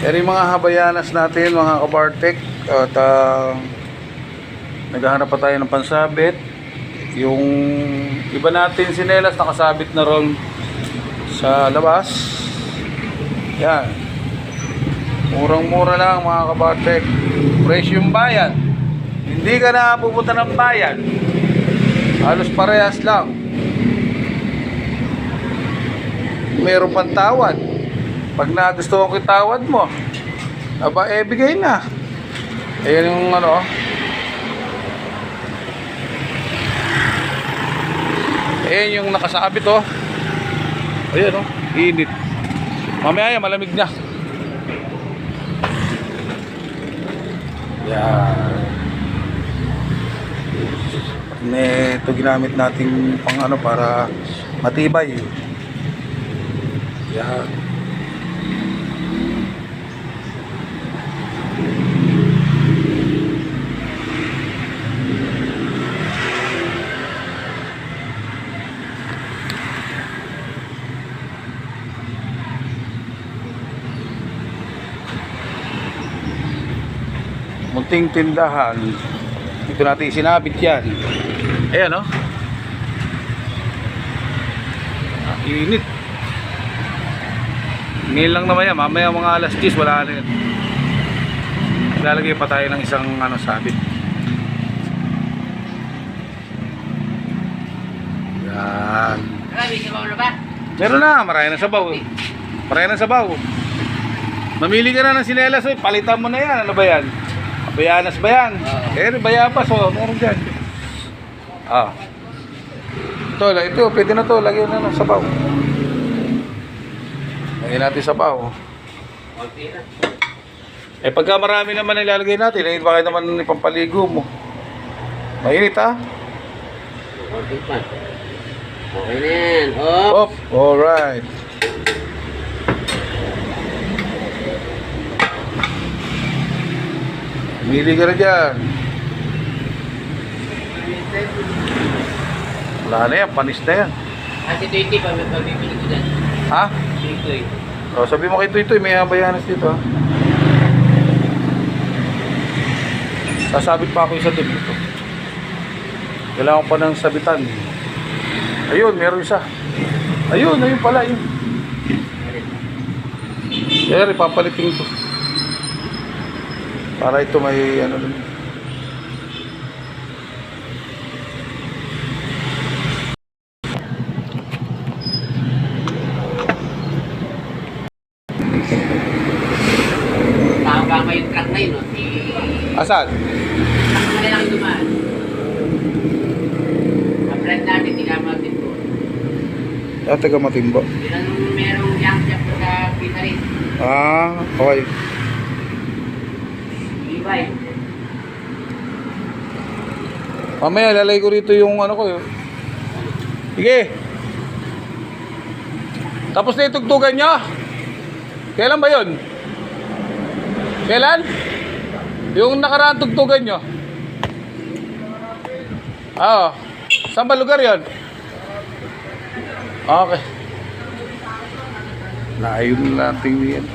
Pero yung mga habayanas natin, mga kabartek, at naghahanap pa tayo ng pansabit. Yung iba natin sinelas nakasabit na ron sa labas. Yan. Murang-mura lang mga kabartek. Presyong bayan. Hindi ka na pupunta ng bayan. Halos parehas lang. Meron pang tawad. Pag nagustuhan ko yung tawad mo, aba, bigay na. Ayan yung ano. Ayan yung nakasabit, oh. Ayan, oh. Init. Mamaya yan, malamig na. Yan. Ito ginamit natin pang ano para matibay. Yan. Munting tindahan. Dito natin sinabit yan. Ayan, oh. Init. Ngayon lang naman yan. Mamaya mga alas 10 wala na yan. Lalagay pa tayo ng isang ano, sabit. Yan. Marami sabaw na ba? Meron na. Marami na sabaw. Marami na sabaw. Mamili ka na ng sinelas. Palitan mo na yan. Ano ba yan? Bayanas ba yan? Bayabas, oh, meron dyan. Ito, pwede na to. Lagyan na ng sabaw. Lagyan natin sabaw. Pagka marami naman ilalagay natin, bakit naman ipampaligo mo? Mainit, ha? Okay na yan. Oh. Alright. Mili ka na dyan. Wala na yan, panis na yan. Kasi 20 pa, may pabibili ko dyan. Ha? 20. Sabi mo kay Toy, may habayanas dito, ha? Sasabit pa ako isa doon dito. Kailangan pa ng sabitan. Ayun, meron isa. Ayun pala, yun. Kaya ipapalitin ko. Para ito may ano dun. Tama yung truck na yun, no? Asan? Truck na lang dumaan. Ang-friend natin, hindi ka matimbo. Taga Matimbo. Yun ang merong young chef sa pita rin. Okay. Ibay. Mamaya lalagay ko rito yung ano ko. Sige. Tapos na itugtugan nyo. Kailan ba yun? Kailan? Yung nakaraan tugtugan nyo. Saan ba lugar yun? Okay. Layo natin yan.